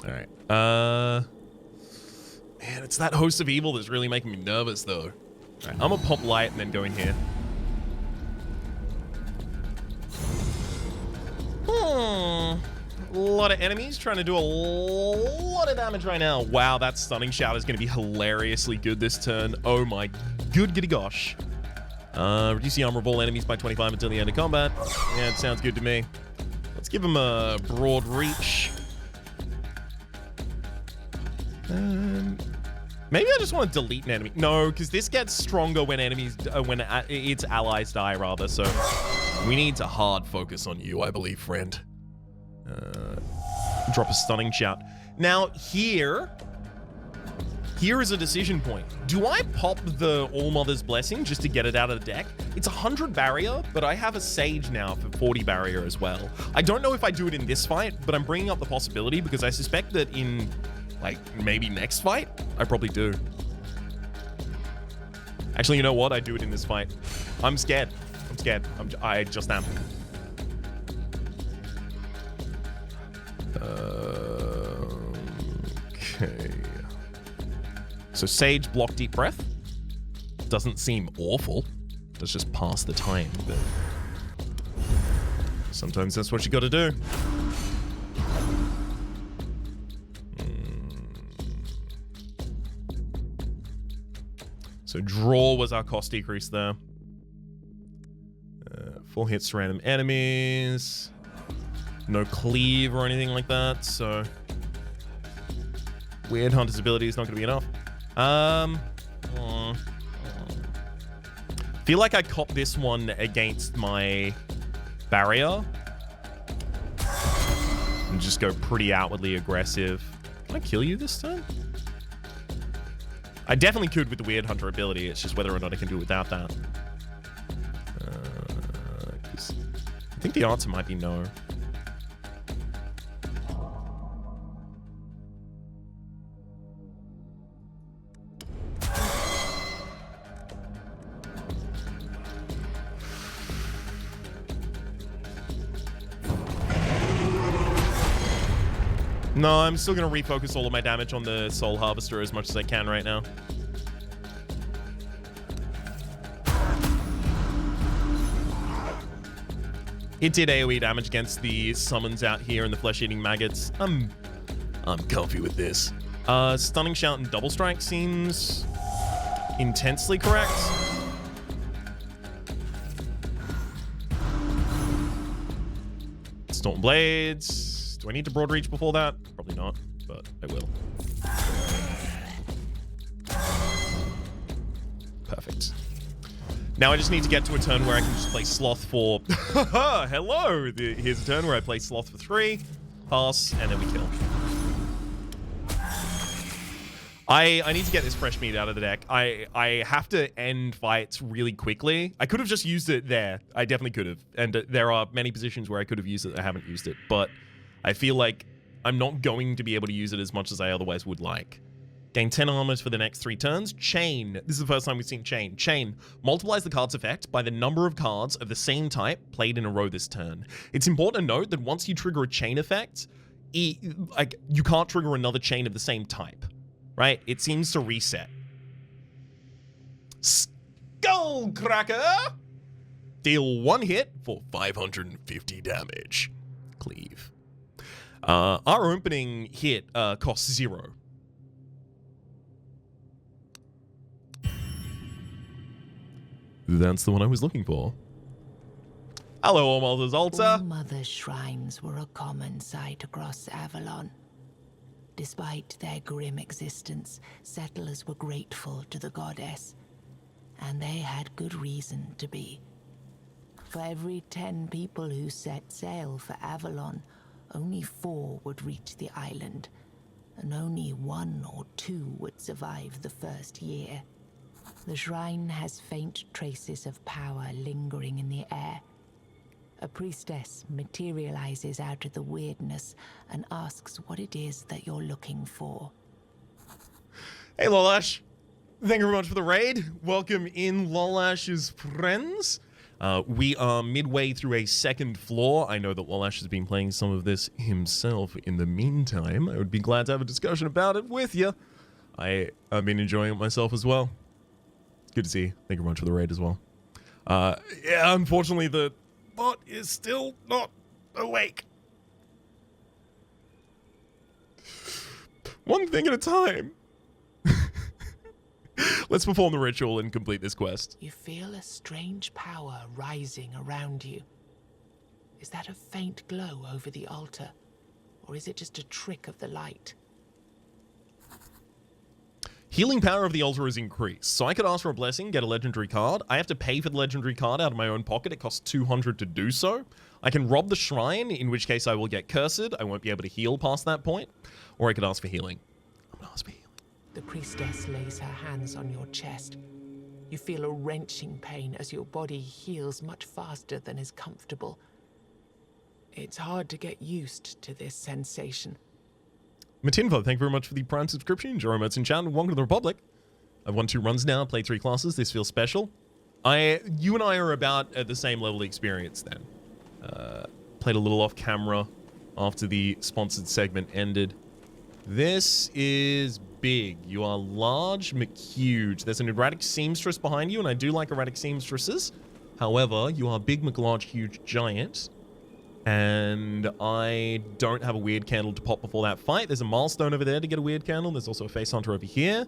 All right. Man, it's that host of evil that's really making me nervous, though. All right, I'm gonna pop light and then go in here. A lot of enemies trying to do a lot of damage right now. Wow, that stunning shout is going to be hilariously good this turn. Oh my good giddy gosh. Reduce the armor of all enemies by 25 until the end of combat. Yeah, it sounds good to me. Let's give him a broad reach. Maybe I just want to delete an enemy. No, because this gets stronger when enemies, when its allies die, rather. So we need to hard focus on you, I believe, friend. Drop a stunning shout. Now here is a decision point. Do I pop the All-Mother's Blessing just to get it out of the deck? It's 100 barrier, but I have a Sage now for 40 barrier as well. I don't know if I do it in this fight, but I'm bringing up the possibility because I suspect that in, like, maybe next fight, I probably do. Actually, you know what? I do it in this fight. I'm scared. I'm scared. I just am. Okay. So Sage block deep breath. Doesn't seem awful. Let's just pass the time. But sometimes that's what you gotta do. So draw was our cost decrease there. 4 hits to random enemies. No cleave or anything like that, so Weird Hunter's ability is not going to be enough. Feel like I cop this one against my barrier and just go pretty outwardly aggressive. Can I kill you this time? I definitely could with the Weird Hunter ability. It's just whether or not I can do it without that. I think the answer might be no. No, I'm still going to refocus all of my damage on the Soul Harvester as much as I can right now. It did AoE damage against the summons out here and the flesh-eating maggots. I'm comfy with this. Stunning Shout and Double Strike seems intensely correct. Storm Blades. Do I need to broad reach before that? Probably not, but I will. Perfect. Now I just need to get to a turn where I can just play Sloth for... Hello! Here's a turn where I play Sloth for 3, pass, and then we kill. I need to get this fresh meat out of the deck. I have to end fights really quickly. I could have just used it there. I definitely could have. And there are many positions where I could have used it. I haven't used it, but I feel like I'm not going to be able to use it as much as I otherwise would like. Gain 10 armors for the next 3 turns. Chain. This is the first time we've seen Chain. Chain multiplies the card's effect by the number of cards of the same type played in a row this turn. It's important to note that once you trigger a chain effect, like you can't trigger another chain of the same type, right? It seems to reset. Skullcracker! Deal 1 hit for 550 damage. Cleave. Our opening hit costs 0. That's the one I was looking for. Hello, All Mother's Altar. All Mother's shrines were a common sight across Avalon. Despite their grim existence, settlers were grateful to the goddess, and they had good reason to be. For every 10 people who set sail for Avalon, only 4 would reach the island, and only 1 or 2 would survive the first year. The shrine has faint traces of power lingering in the air. A priestess materializes out of the weirdness and asks what it is that you're looking for. Hey, Lolash. Thank you very much for the raid. Welcome in, Lolash's friends. We are midway through a second floor. I know that Wallash has been playing some of this himself in the meantime. I would be glad to have a discussion about it with you. I've been enjoying it myself as well. It's good to see you. Thank you very much for the raid as well. Yeah, unfortunately, the bot is still not awake. One thing at a time. Let's perform the ritual and complete this quest. You feel a strange power rising around you. Is that a faint glow over the altar? Or is it just a trick of the light? Healing power of the altar is increased. So I could ask for a blessing, get a legendary card. I have to pay for the legendary card out of my own pocket. It costs 200 to do so. I can rob the shrine, in which case I will get cursed. I won't be able to heal past that point. Or I could ask for healing. I'm going to ask for healing. The priestess lays her hands on your chest. You feel a wrenching pain as your body heals much faster than is comfortable. It's hard to get used to this sensation. Matinvo, thank you very much for the Prime subscription. Jerome's in chat, and welcome to the Republic. I've won 2 runs now, played 3 classes. This feels special. You and I are about at the same level of experience then. Played a little off camera after the sponsored segment ended. This is big. You are large, McHuge. There's an erratic seamstress behind you, and I do like erratic seamstresses. However, you are big, McLarge, huge, giant. And I don't have a weird candle to pop before that fight. There's a milestone over there to get a weird candle. There's also a face hunter over here.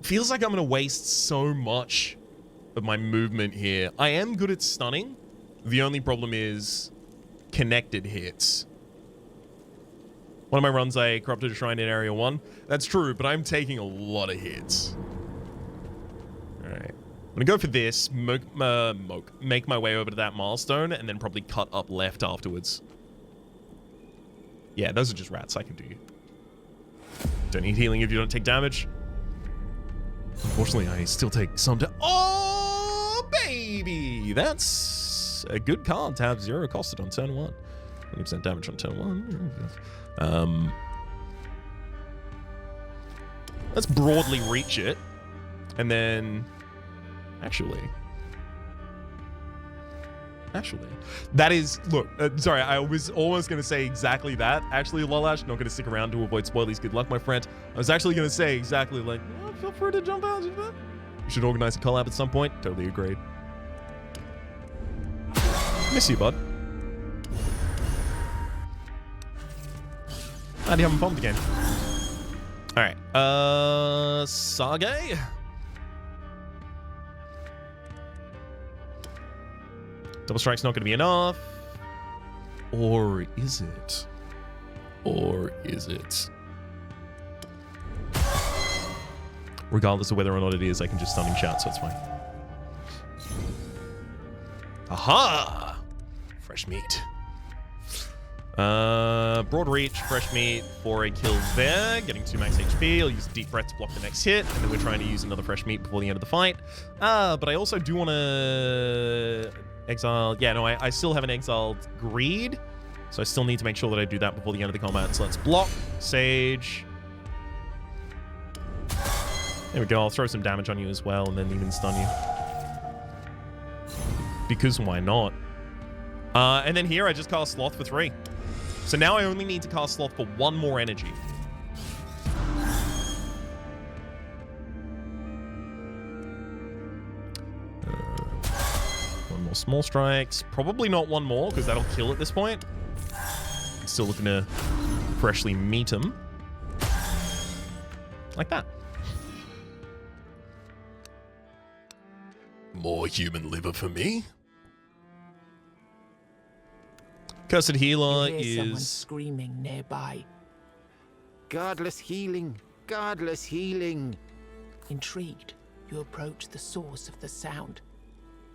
Feels like I'm gonna waste so much of my movement here. I am good at stunning. The only problem is connected hits. One of my runs, I corrupted a shrine in Area 1. That's true, but I'm taking a lot of hits. Alright. I'm gonna go for this, make my way over to that milestone, and then probably cut up left afterwards. Yeah, those are just rats. I can do you. Don't need healing if you don't take damage. Unfortunately, I still take some damage. Oh, baby! That's a good card to have 0 costed on turn 1. 20% damage on turn 1. Let's broadly reach it. And then... Actually, that is, look, sorry, I was almost going to say exactly that. Actually, Lolash, not going to stick around to avoid spoilies. Good luck, my friend. I was actually going to say exactly like, oh, feel free to jump out. You should organize a collab at some point. Totally agreed. Miss you, bud. Glad you having fun with the game. All right, Sage. Double strike's not going to be enough. Or is it? Or is it? Regardless of whether or not it is, I can just stunning shout, so it's fine. Aha! Fresh meat. Broad reach, fresh meat, 4A kills there. Getting 2 max HP. I'll use deep breath to block the next hit. And then we're trying to use another fresh meat before the end of the fight. But I also do want to... Exile. Yeah, no, I still have an exiled greed. So I still need to make sure that I do that before the end of the combat. So let's block. Sage. There we go. I'll throw some damage on you as well and then even stun you. Because why not? And then here I just cast Sloth for 3. So now I only need to cast Sloth for 1 more energy. Small strikes. Probably not 1 more, because that'll kill at this point. Still looking to freshly meet him. Like that. More human liver for me. Cursed Healer you hear someone is... screaming nearby. Godless healing. Godless healing. Intrigued, you approach the source of the sound.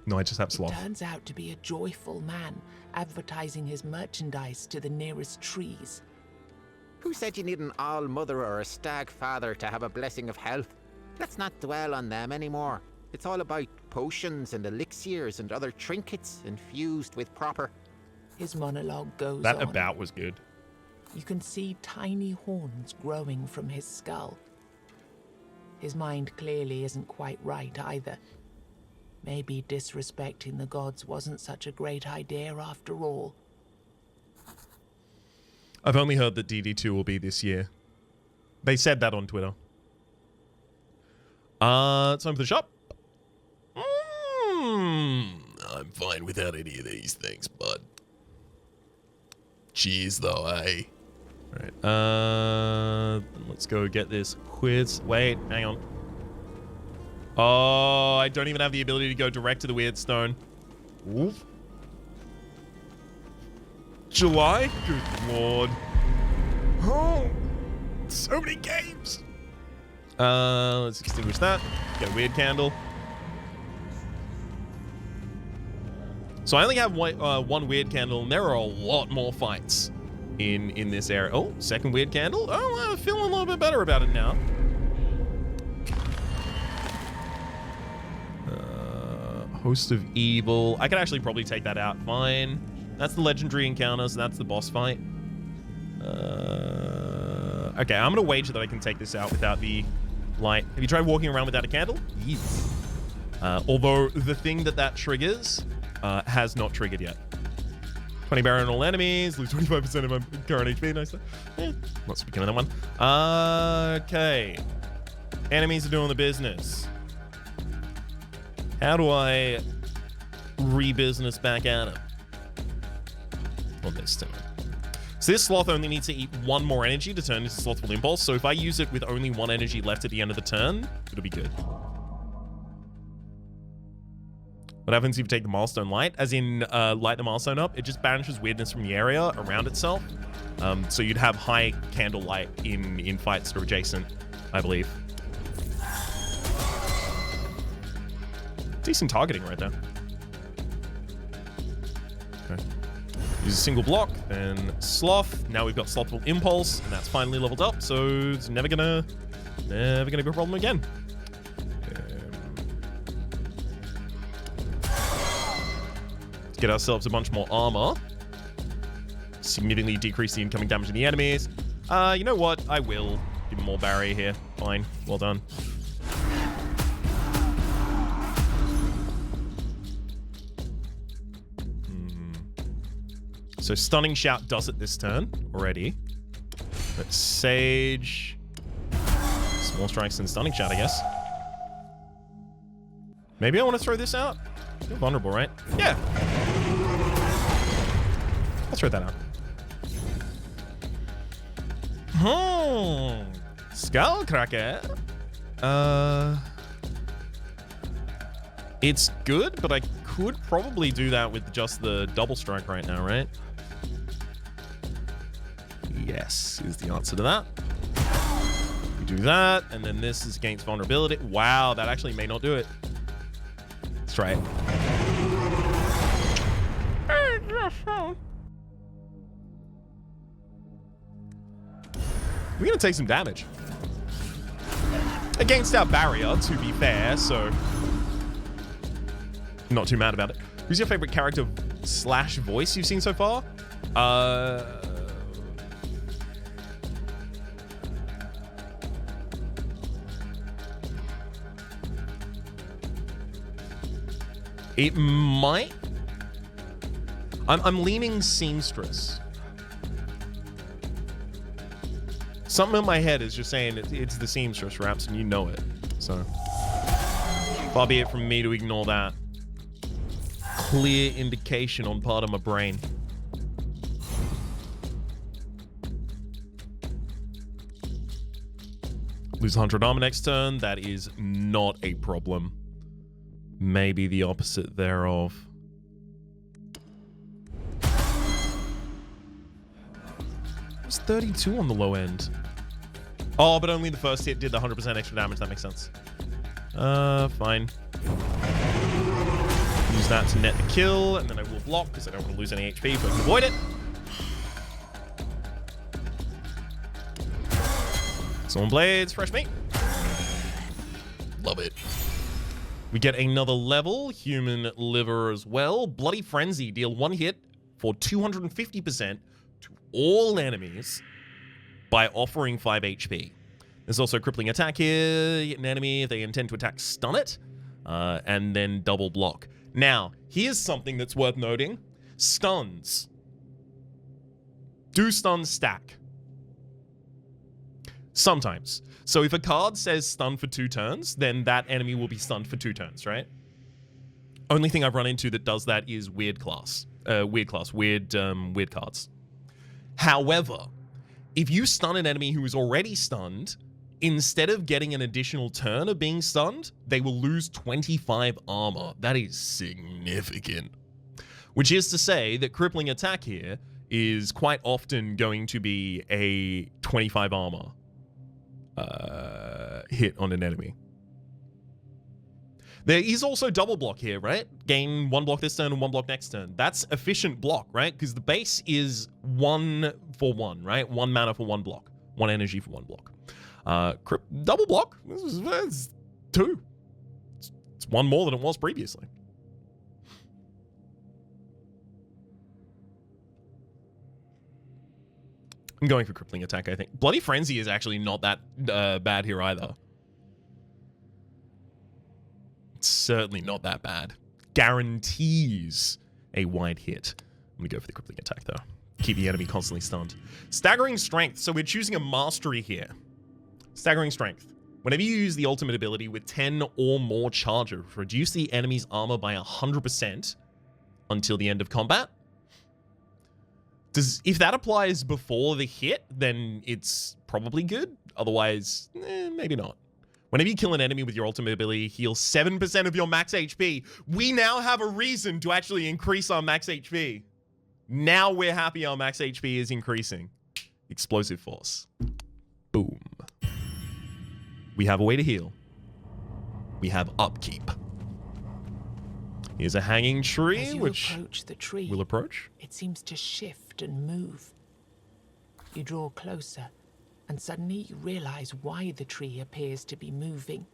No, I just have It Sloth. turns out to be a joyful man advertising his merchandise to the nearest trees. Who said you need an all-mother or a stag father to have a blessing of health? Let's not dwell on them anymore. It's all about potions and elixirs and other trinkets infused with proper... His monologue goes That on. about was good. You can see tiny horns growing from his skull. His mind clearly isn't quite right either. Maybe disrespecting the gods wasn't such a great idea after all. I've only heard that DD2 will be this year. They said that on Twitter. It's time for the shop. I'm fine without any of these things, bud. Cheers, though, eh? Alright, let's go get this quiz. Wait, hang on. Oh, I don't even have the ability to go direct to the weird stone. Oof. July? Good lord. Oh, so many games. Let's extinguish that. Get a weird candle. So I only have one weird candle, and there are a lot more fights in this area. Oh, second weird candle. Oh, I'm feeling a little bit better about it now. Host of Evil. I could actually probably take that out. Fine. That's the legendary encounter, so that's the boss fight. Okay, I'm going to wager that I can take this out without the light. Have you tried walking around without a candle? Yes. Although the thing that triggers has not triggered yet. 20 barrier on all enemies. Lose 25% of my current HP. Nice. Not speaking of that one. Okay. Enemies are doing the business. How do I re-business back at him? On this turn. So this sloth only needs to eat one more energy to turn into Slothful Impulse. So if I use it with only one energy left at the end of the turn, it'll be good. What happens if you take the milestone light? As in, light the milestone up, it just banishes weirdness from the area around itself. So you'd have high candle light in fights that are adjacent, I believe. Decent targeting right there. Okay. Use a single block, then Sloth. Now we've got Slothful Impulse, and that's finally leveled up, so it's never gonna be a problem again. Let's get ourselves a bunch more armor. Significantly decrease the incoming damage to the enemies. You know what? I will give them more barrier here. Fine. Well done. So Stunning Shout does it this turn already. But Sage. Small Strikes and Stunning Shout, I guess. Maybe I want to throw this out. You're vulnerable, right? Yeah. I'll throw that out. Skullcracker. It's good, but I could probably do that with just the double strike right now, right? Yes, is the answer to that. We do that, and then this is against vulnerability. Wow, that actually may not do it. Let's try it. We're gonna take some damage. Against our barrier, to be fair, so not too mad about it. Who's your favorite character / voice you've seen so far? It might. I'm leaning seamstress. Something in my head is just saying it's the seamstress Raps, and you know it. So far be it from me to ignore that clear indication on part of my brain. Lose 100 armor next turn. That is not a problem. Maybe the opposite thereof. It's 32 on the low end. Oh, but only the first hit did the 100% extra damage. That makes sense. Fine. Use that to net the kill, and then I will block because I don't want to lose any HP, but I can avoid it. Storm Blades, fresh meat. Love it. We get another level, human liver as well. Bloody Frenzy, deal one hit for 250% to all enemies by offering 5 HP. There's also crippling attack here. Hit an enemy if they intend to attack, stun it. And then double block. Now, here's something that's worth noting. Stuns. Do stuns stack? Sometimes. So if a card says stun for 2 turns, then that enemy will be stunned for 2 turns, right? Only thing I've run into that does that is weird cards. However, if you stun an enemy who is already stunned, instead of getting an additional turn of being stunned, they will lose 25 armor. That is significant. Which is to say that crippling attack here is quite often going to be a 25 armor hit on an enemy. There is also double block here, right? Gain 1 block this turn and 1 block next turn. That's efficient block, right? Because the base is 1 for 1, right? 1 mana for 1 block. 1 energy for 1 block. Double block, that's 2. It's 1 more than it was previously. I'm going for crippling attack, I think. Bloody Frenzy is actually not that bad here either. It's certainly not that bad. Guarantees a wide hit. I'm going to go for the crippling attack, though. Keep the enemy constantly stunned. Staggering Strength. So we're choosing a mastery here. Staggering Strength. Whenever you use the ultimate ability with 10 or more charges, reduce the enemy's armor by 100% until the end of combat. If that applies before the hit, then it's probably good. Otherwise, maybe not. Whenever you kill an enemy with your ultimate ability, heal 7% of your max HP. We now have a reason to actually increase our max HP. Now we're happy our max HP is increasing. Explosive Force. Boom. We have a way to heal. We have upkeep. Here's a hanging tree, As you which approach the tree, will approach. it seems to shift and move. You draw closer, and suddenly you realize why the tree appears to be moving.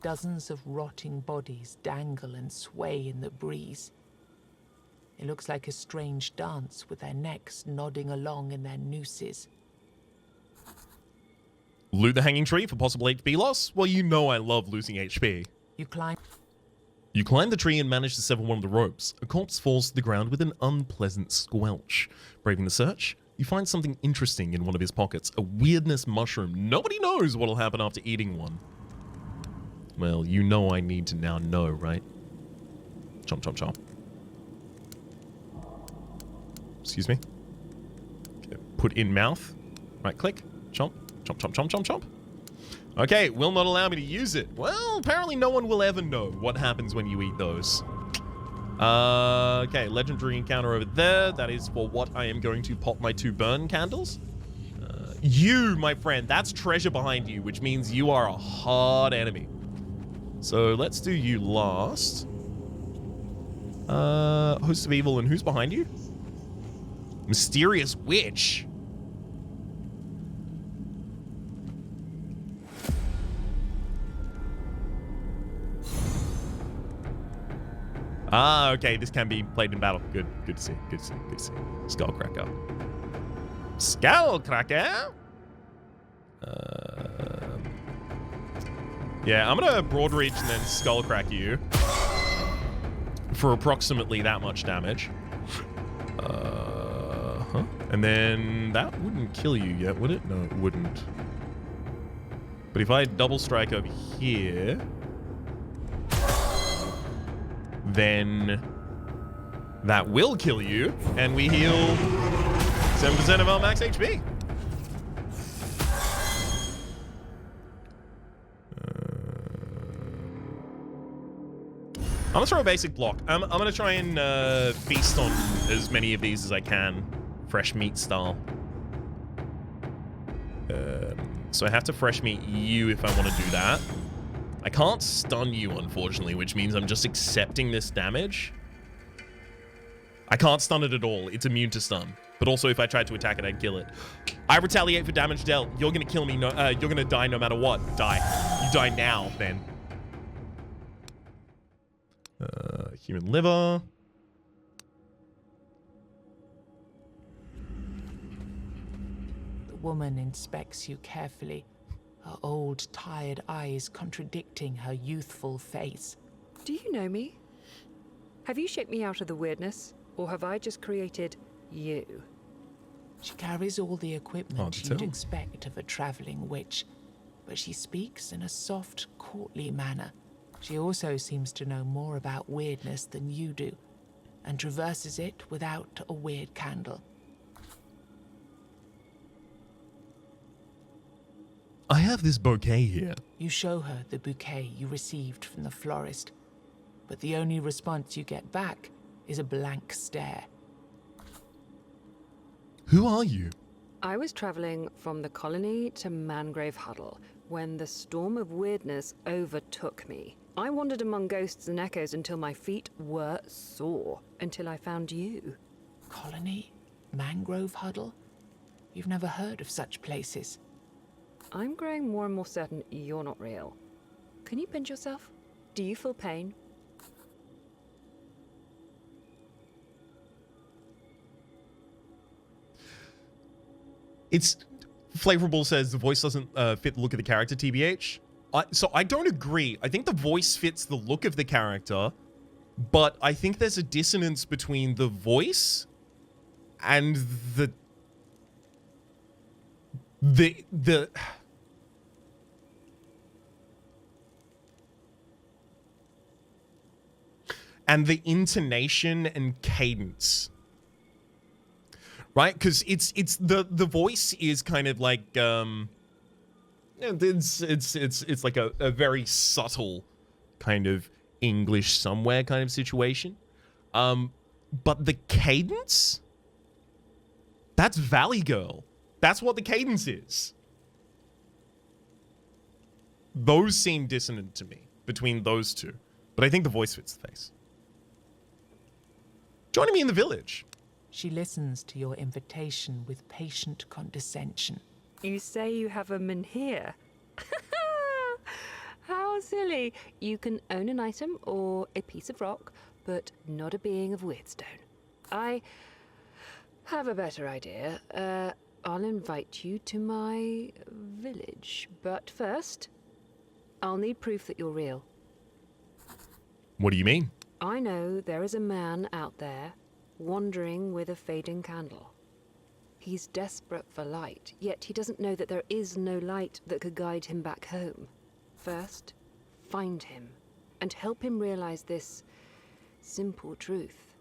Dozens of rotting bodies dangle and sway in the breeze. It looks like a strange dance with their necks nodding along in their nooses. Loot the hanging tree for possible HP loss? Well, you know I love losing HP. You climb. You climb the tree and manage to sever one of the ropes. A corpse falls to the ground with an unpleasant squelch. Braving the search, you find something interesting in one of his pockets. A weirdness mushroom. Nobody knows what'll happen after eating one. Well, you know I need to now know, right? Chomp, chomp, chomp. Excuse me. Okay, put in mouth. Right click. Chomp. Chomp, chomp, chomp, chomp, chomp. Okay, will not allow me to use it. Well, apparently no one will ever know what happens when you eat those. Okay, legendary encounter over there. That is for what I am going to pop my 2 burn candles. You, my friend, that's treasure behind you, which means you are a hard enemy. So let's do you last. Host of Evil, and who's behind you? Mysterious Witch. Ah, okay, this can be played in battle. Good to see, good to see, good to see. Skullcracker. Skullcracker? Yeah, I'm gonna broad reach and then skullcrack you for approximately that much damage. And then that wouldn't kill you yet, would it? No, it wouldn't. But if I double strike over here, then that will kill you, and we heal 7% of our max HP. I'm gonna throw a basic block. I'm gonna try and feast on as many of these as I can, fresh meat style. So I have to fresh meat you if I want to do that. I can't stun you, unfortunately, which means I'm just accepting this damage. I can't stun it at all. It's immune to stun. But also, if I tried to attack it, I'd kill it. I retaliate for damage dealt. You're going to kill me. No, you're going to die no matter what. Die. You die now, then. Human liver. The woman inspects you carefully, her old, tired eyes contradicting her youthful face. Do you know me? Have you shaped me out of the weirdness, or have I just created you? She carries all the equipment Hard to you'd tell. expect of a traveling witch, but she speaks in a soft, courtly manner. She also seems to know more about weirdness than you do, and traverses it without a weird candle. I have this bouquet here. You show her the bouquet you received from the florist, but the only response you get back is a blank stare. Who are you? I was traveling from the colony to Mangrove Huddle when the storm of weirdness overtook me. I wandered among ghosts and echoes until my feet were sore, until I found you. Colony? Mangrove Huddle? You've never heard of such places. I'm growing more and more certain you're not real. Can you pinch yourself? Do you feel pain? It's Flavorable says the voice doesn't fit the look of the character, TBH. So I don't agree. I think the voice fits the look of the character, but I think there's a dissonance between the voice and the and the intonation and cadence. Right? Because it's the voice is kind of like it's like a very subtle kind of English somewhere kind of situation. But the cadence, that's Valley Girl. That's what the cadence is. Those seem dissonant to me between those two. But I think the voice fits the face. Joining me in the village. She listens to your invitation with patient condescension. You say you have a menhir. How silly. You can own an item or a piece of rock, but not a being of Weirdstone. I have a better idea. I'll invite you to my village. But first, I'll need proof that you're real. What do you mean? I know there is a man out there wandering with a fading candle. He's desperate for light, yet he doesn't know that there is no light that could guide him back home. First, find him and help him realize this simple truth.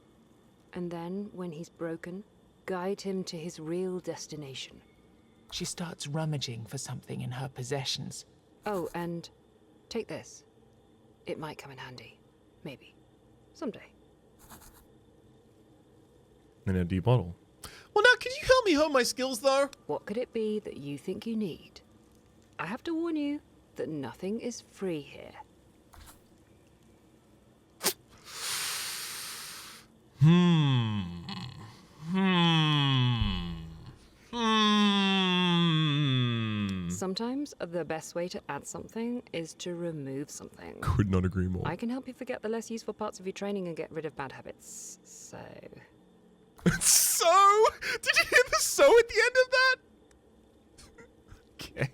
And then, when he's broken, guide him to his real destination. She starts rummaging for something in her possessions. Oh, and take this. It might come in handy. Maybe. Someday. An empty bottle. Well, now, can you help me hone my skills, though? What could it be that you think you need? I have to warn you that nothing is free here. Sometimes the best way to add something is to remove something. Could not agree more. I can help you forget the less useful parts of your training and get rid of bad habits. So... So? Did you hear the so at the end of that? Okay.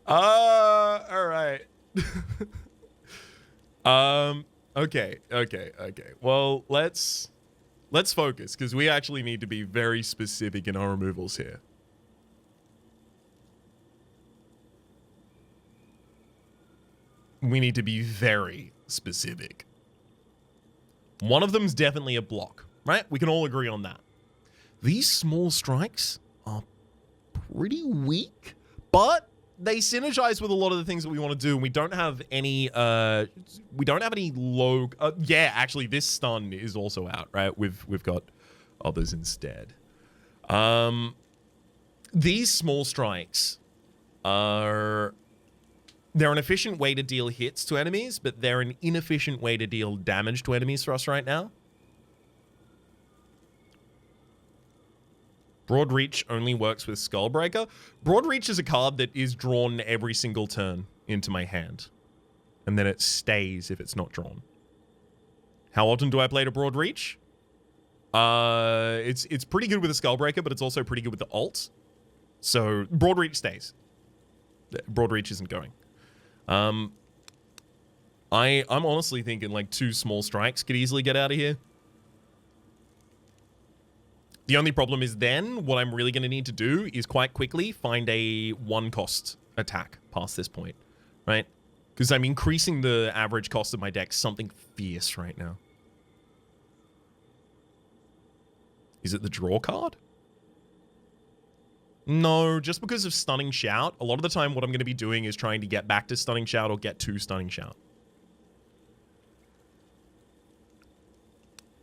All right. Okay. Well, let's focus, because we actually need to be very specific in our removals here. We need to be very specific. One of them's definitely a block, right? We can all agree on that. These small strikes are pretty weak, but they synergize with a lot of the things that we want to do. And we don't have any low. Yeah, actually, this stun is also out, right? We've got others instead. These small strikes are... They're an efficient way to deal hits to enemies, but they're an inefficient way to deal damage to enemies for us right now. Broad Reach only works with Skullbreaker. Broad Reach is a card that is drawn every single turn into my hand. And then it stays if it's not drawn. How often do I play to Broad Reach? It's pretty good with a Skullbreaker, but it's also pretty good with the ult. So Broad Reach stays. Broadreach isn't going. I'm honestly thinking like 2 small strikes could easily get out of here. The only problem is then what I'm really going to need to do is quite quickly find a 1-cost attack past this point, right? Because I'm increasing the average cost of my deck something fierce right now. Is it the draw card? No, just because of Stunning Shout. A lot of the time what I'm going to be doing is trying to get back to Stunning Shout or get to Stunning Shout.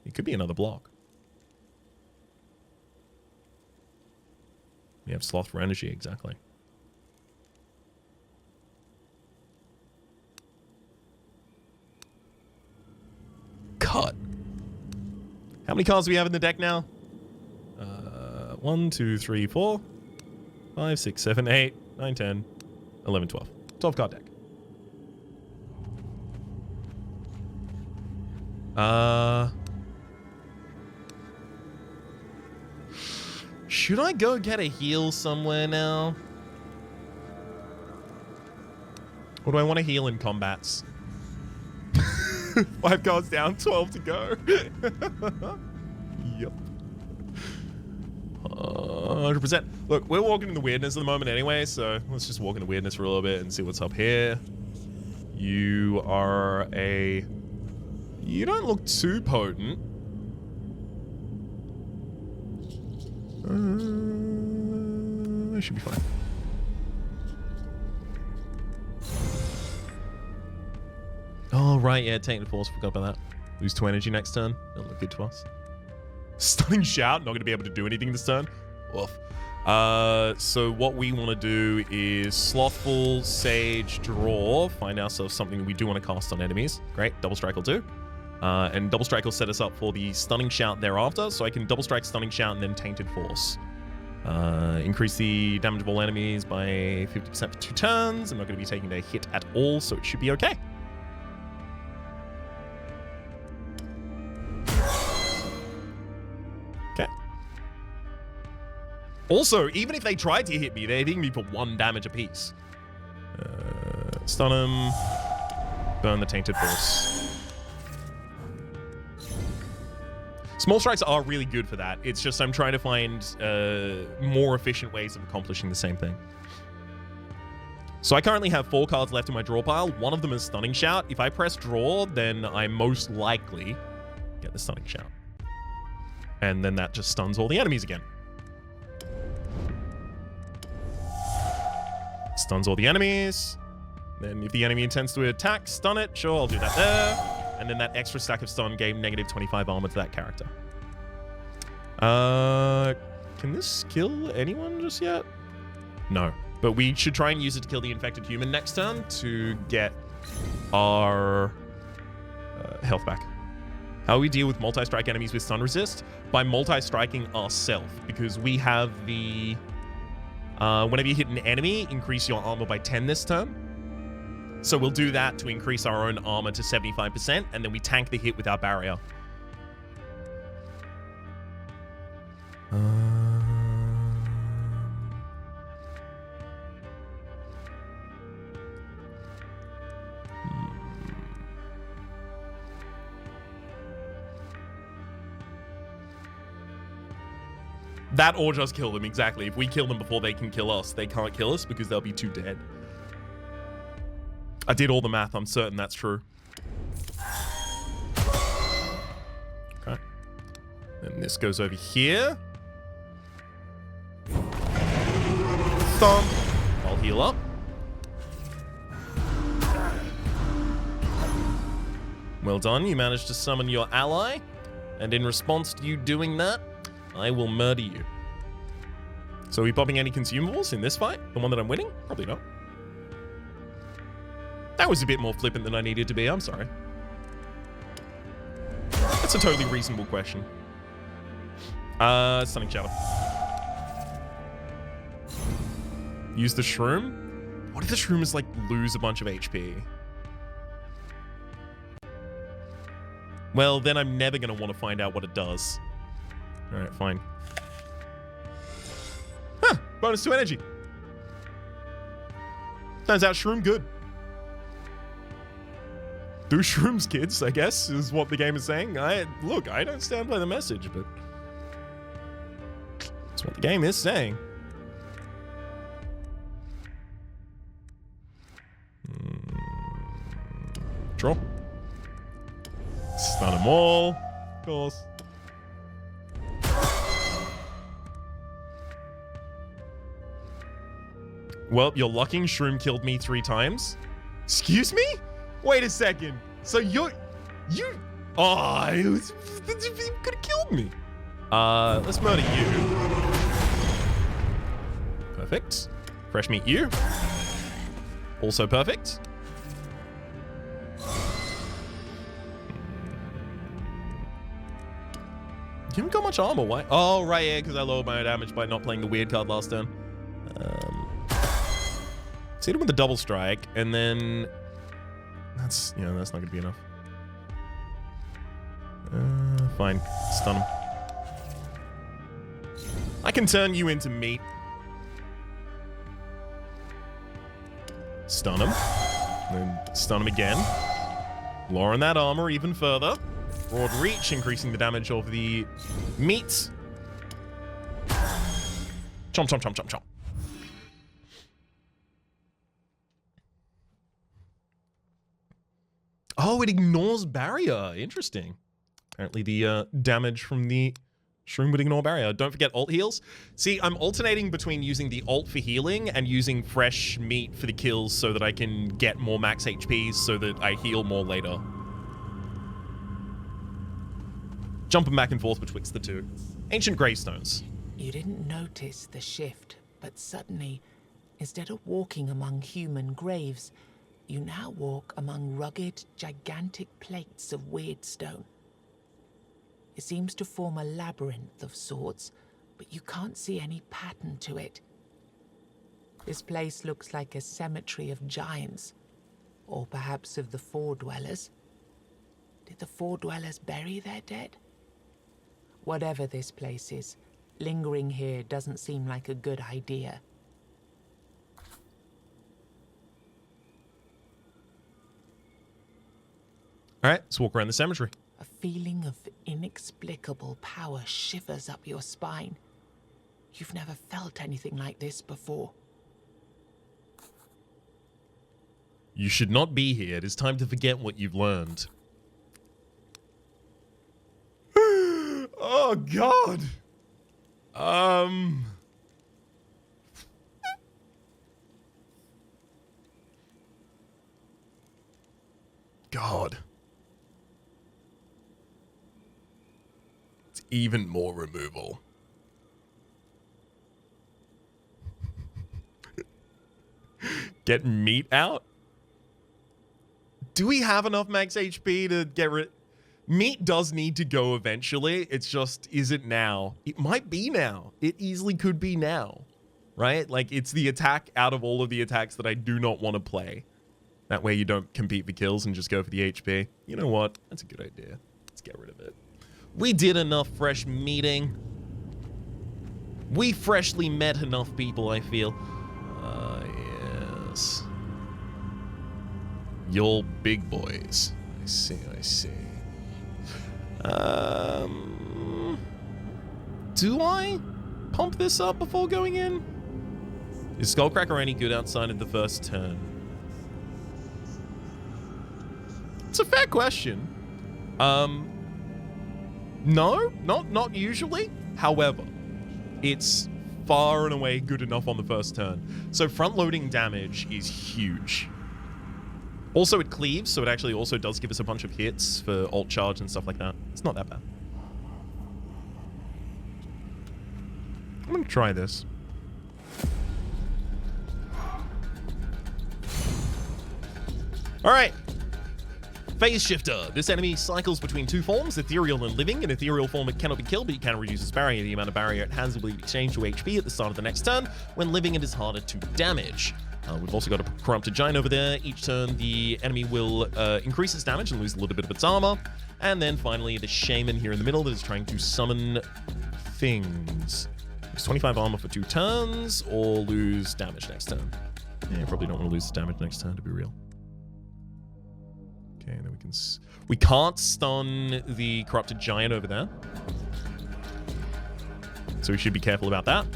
It could be another block. We have Sloth for energy, exactly. Cut. How many cards do we have in the deck now? 1, 2, 3, 4, 5, 6, 7, 8, 9, 10, 11, 12. 12 card deck. Should I go get a heal somewhere now? Or do I want to heal in combats? 5 cards down, 12 to go. Yep. 100%. Look, we're walking in the weirdness at the moment anyway, so let's just walk in the weirdness for a little bit and see what's up here. You are a... You don't look too potent. I should be fine. Oh, right, yeah, Tainted Force, forgot about that. Lose 2 energy next turn. That'll look good to us. Stunning Shout, not going to be able to do anything this turn. Oof. So what we want to do is Slothful, Sage, draw, find ourselves something we do want to cast on enemies. Great, Double Strike will do. And Double Strike will set us up for the Stunning Shout thereafter, so I can Double Strike, Stunning Shout, and then Tainted Force. Increase the damage of all enemies by 50% for 2 turns. I'm not going to be taking a hit at all, so it should be okay. Okay. Also, even if they tried to hit me, they're hitting me for 1 damage apiece. Stun them. Burn the Tainted Force. Small strikes are really good for that. It's just I'm trying to find more efficient ways of accomplishing the same thing. So I currently have 4 cards left in my draw pile. One of them is Stunning Shout. If I press draw, then I most likely get the Stunning Shout. And then that just stuns all the enemies again. Stuns all the enemies. Then if the enemy intends to attack, stun it. Sure, I'll do that there. And then that extra stack of stun gave negative 25 armor to that character. Can this kill anyone just yet? No. But we should try and use it to kill the infected human next turn to get our health back. How we deal with multi-strike enemies with stun resist? By multi-striking ourselves, because we have the... whenever you hit an enemy, increase your armor by 10 this turn. So we'll do that to increase our own armor to 75%, and then we tank the hit with our barrier. That or just kill them, exactly. If we kill them before they can kill us, they can't kill us because they'll be too dead. I did all the math, I'm certain that's true. Okay. And this goes over here. Thump. I'll heal up. Well done, you managed to summon your ally. And in response to you doing that, I will murder you. So are we popping any consumables in this fight? The one that I'm winning? Probably not. That was a bit more flippant than I needed to be. I'm sorry. That's a totally reasonable question. Stunning Shadow. Use the shroom? What if the shroom is like lose a bunch of HP? Well, then I'm never going to want to find out what it does. Alright, fine. Huh! Bonus to energy. Turns out shroom good. Do shrooms, kids, I guess, is what the game is saying. Look, I don't stand by the message, but that's what the game is saying. Draw. Stun them all, of course. Well, your locking shroom killed me 3 times. Excuse me? Wait a second. So you oh, it could have killed me. Let's murder you. Perfect. Fresh meat you. Also perfect. You haven't got much armor. Why? Oh, right, yeah, because I lowered my damage by not playing the weird card last turn. Hit him with the double strike, and then that's not gonna be enough. Fine, stun him. I can turn you into meat. Stun him, then stun him again. Lowering that armor even further. Broad reach, increasing the damage of the meat. Chomp, chomp, chomp, chomp, chomp. Oh, it ignores barrier. Interesting. Apparently the damage from the shroom would ignore barrier. Don't forget alt heals. See, I'm alternating between using the alt for healing and using fresh meat for the kills so that I can get more max HPs so that I heal more later. Jumping back and forth betwixt the two. Ancient gravestones. You didn't notice the shift, but suddenly, instead of walking among human graves, you now walk among rugged, gigantic plates of weird stone. It seems to form a labyrinth of sorts, but you can't see any pattern to it. This place looks like a cemetery of giants, or perhaps of the Four Dwellers. Did the Four Dwellers bury their dead? Whatever this place is, lingering here doesn't seem like a good idea. All right, let's walk around the cemetery. A feeling of inexplicable power shivers up your spine. You've never felt anything like this before. You should not be here. It is time to forget what you've learned. Oh, God. God. It's even more removal. Get meat out? Do we have enough max HP to get rid? Meat does need to go eventually. It's just, is it now? It might be now. It easily could be now, right? Like, it's the attack out of all of the attacks that I do not want to play. That way you don't compete for kills and just go for the HP. You know what? That's a good idea. Let's get rid of it. We did enough fresh meeting. We freshly met enough people, I feel. Yes. You're big boys. I see, I see. Do I pump this up before going in? Is Skullcracker any good outside of the first turn? It's a fair question. No, not usually. However, it's far and away good enough on the first turn. So front-loading damage is huge. Also, it cleaves, so it actually also does give us a bunch of hits for alt charge and stuff like that. It's not that bad. I'm gonna try this. All right. Phase Shifter. This enemy cycles between two forms, ethereal and living. In ethereal form, it cannot be killed, but it can reduce its barrier. The amount of barrier it has will be exchanged to HP at the start of the next turn. When living, it is harder to damage. We've also got a Corrupted Giant over there. Each turn, the enemy will increase its damage and lose a little bit of its armor. And then finally, the Shaman here in the middle that is trying to summon things. Lose 25 armor for 2 turns, or lose damage next turn. Yeah, probably don't want to lose damage next turn, to be real. Okay, and then we can... We can't stun the Corrupted Giant over there. So we should be careful about that.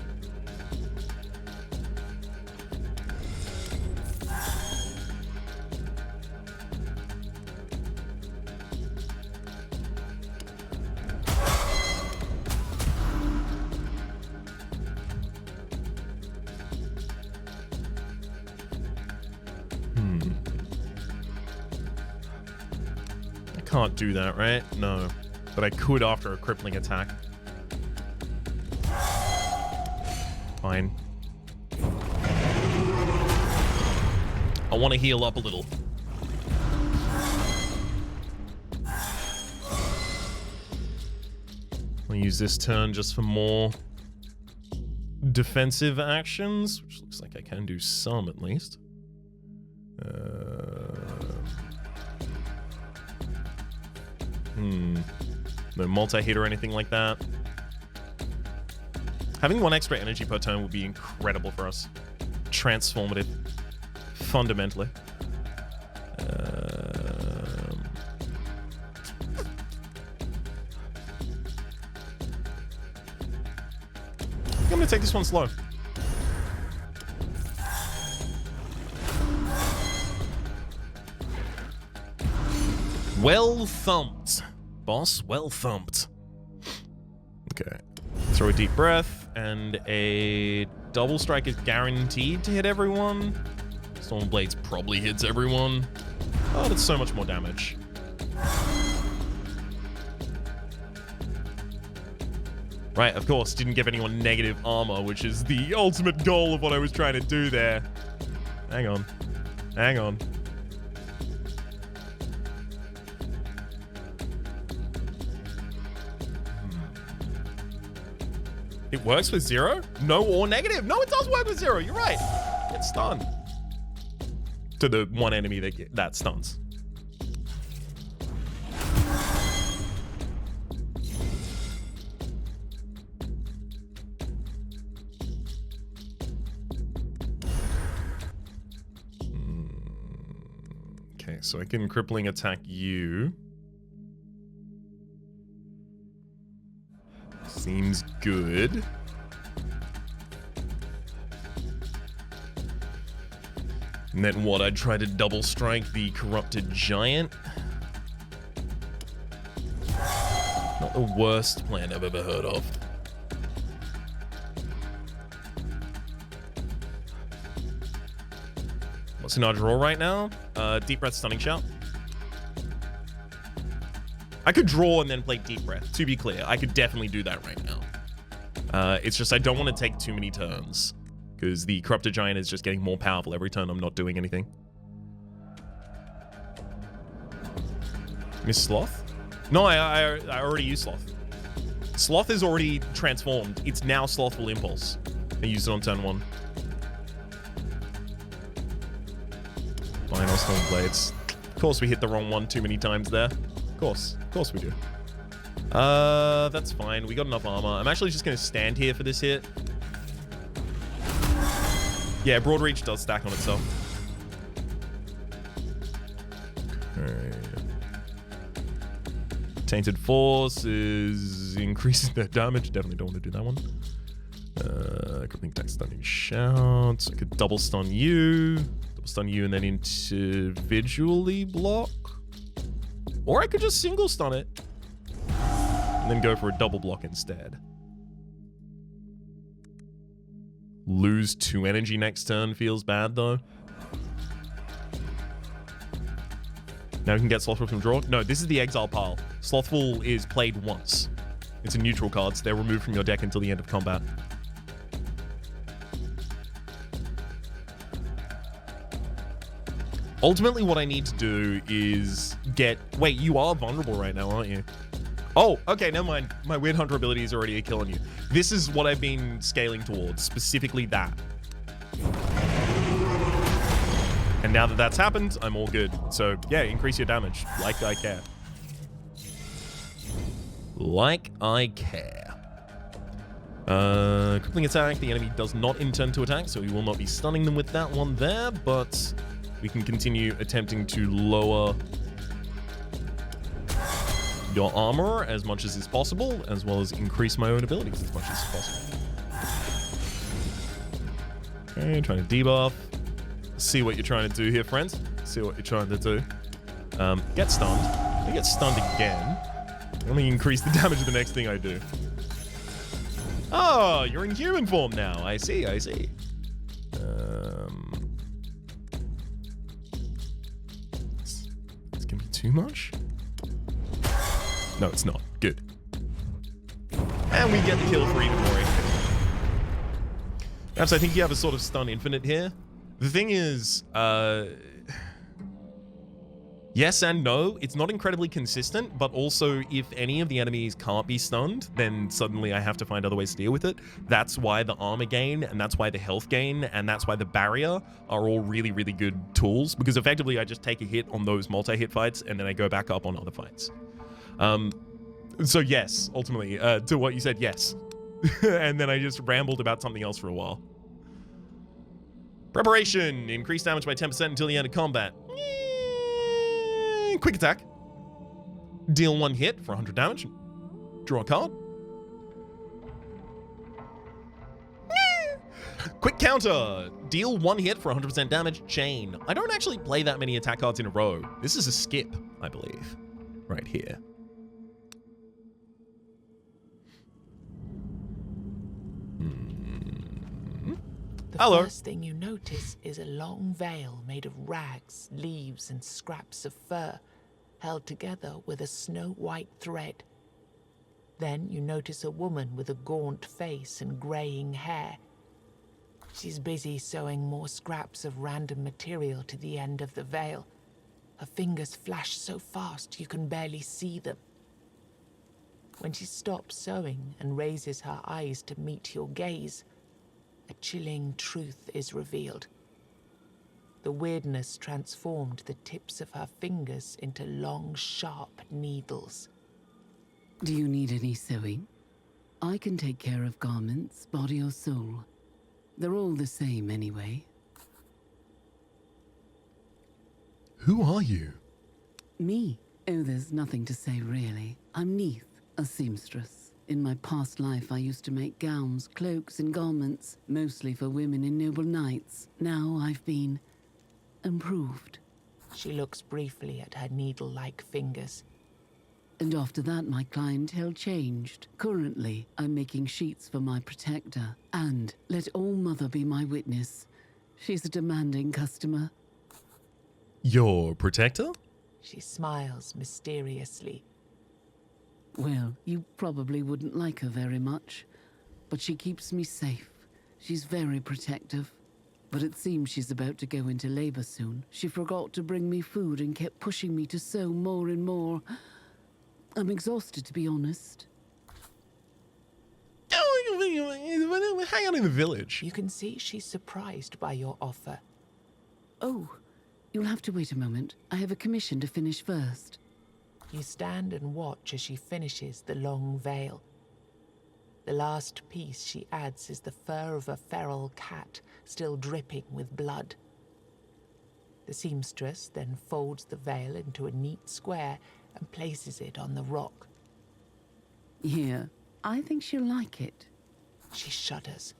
Can't do that, right? No. But I could after a crippling attack. Fine. I want to heal up a little. I'll use this turn just for more defensive actions, which looks like I can do some at least. No multi-hit or anything like that. Having 1 extra energy per turn would be incredible for us. Transformative. Fundamentally. I'm gonna take this one slow. Well thumped. Boss, well thumped. Okay. Throw a deep breath, and a double strike is guaranteed to hit everyone. Stormblades probably hits everyone. Oh, that's so much more damage. Right, of course, didn't give anyone negative armor, which is the ultimate goal of what I was trying to do there. Hang on. Hang on. It works with 0? No or negative. No, it does work with 0. You're right. Get stunned. To the one enemy that stuns. Okay, so I can crippling attack you. Seems good. And then what? I'd try to double strike the Corrupted Giant. Not the worst plan I've ever heard of. What's in our draw right now? Deep Breath, Stunning Shout. I could draw and then play Deep Breath, to be clear. I could definitely do that right now. It's just I don't want to take too many turns, because the Corrupted Giant is just getting more powerful every turn I'm not doing anything. Miss Sloth? No, I already used Sloth. Sloth is already transformed. It's now Slothful Impulse. I used it on turn 1. Final Stormblades. Of course we hit the wrong one too many times there. Of course we do. That's fine. We got enough armor. I'm actually just going to stand here for this hit. Yeah, Broad Reach does stack on itself. Okay. Tainted Force is increasing their damage. Definitely don't want to do that one. Crippling attack, Stunning Shout. I could double stun you. Double stun you and then individually block. Or I could just single stun it. And then go for a double block instead. Lose 2 energy next turn feels bad though. Now we can get Slothful from draw. No, this is the Exile pile. Slothful is played once. It's a neutral card, so they're removed from your deck until the end of combat. Ultimately, what I need to do is get... Wait, you are vulnerable right now, aren't you? Oh, okay, never mind. My Weird Hunter ability is already killing you. This is what I've been scaling towards, specifically that. And now that that's happened, I'm all good. So, yeah, increase your damage. Like I care. Like I care. Crippling attack. The enemy does not intend to attack, so we will not be stunning them with that one there, but we can continue attempting to lower your armor as much as is possible, as well as increase my own abilities as much as possible. Okay, trying to debuff. See what you're trying to do here, friends. See what you're trying to do. Get stunned. I get stunned again. Let me increase the damage of the next thing I do. Oh, you're in human form now. I see, I see. It's gonna be too much? No, it's not. Good. And we get the kill for Inamori. Perhaps I think you have a sort of stun infinite here. The thing is, yes and no. It's not incredibly consistent, but also if any of the enemies can't be stunned, then suddenly I have to find other ways to deal with it. That's why the armor gain, and that's why the health gain, and that's why the barrier are all really, really good tools, because effectively I just take a hit on those multi-hit fights, and then I go back up on other fights. So yes, ultimately, to what you said, yes. And then I just rambled about something else for a while. Preparation. Increase damage by 10% until the end of combat. Quick attack. Deal 1 hit for 100 damage. Draw a card. Quick counter. Deal 1 hit for 100% damage. Chain. I don't actually play that many attack cards in a row. This is a skip, I believe. Right here. The first thing you notice is a long veil made of rags, leaves, and scraps of fur, held together with a snow-white thread. Then you notice a woman with a gaunt face and greying hair. She's busy sewing more scraps of random material to the end of the veil. Her fingers flash so fast you can barely see them. When she stops sewing and raises her eyes to meet your gaze, a chilling truth is revealed. The weirdness transformed the tips of her fingers into long, sharp needles. Do you need any sewing? I can take care of garments, body or soul. They're all the same anyway. Who are you? Me? Oh, there's nothing to say really. I'm Neith, a seamstress. In my past life, I used to make gowns, cloaks, and garments, mostly for women in noble knights. Now I've been improved. She looks briefly at her needle-like fingers. And after that, my clientele changed. Currently, I'm making sheets for my protector. And let All Mother be my witness. She's a demanding customer. Your protector? She smiles mysteriously. Well, you probably wouldn't like her very much, but she keeps me safe. She's very protective. But it seems she's about to go into labor soon. She forgot to bring me food and kept pushing me to sew more and more. I'm exhausted, to be honest. Hang out in the village. You can see she's surprised by your offer. Oh, you'll have to wait a moment. I have a commission to finish first. You stand and watch as she finishes the long veil. The last piece she adds is the fur of a feral cat, still dripping with blood. The seamstress then folds the veil into a neat square and places it on the rock. Here, I think she'll like it. She shudders.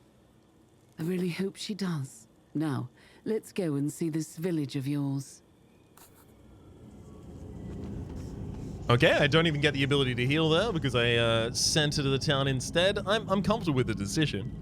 I really hope she does. Now, let's go and see this village of yours. Okay, I don't even get the ability to heal there because I sent her to the town instead. I'm comfortable with the decision.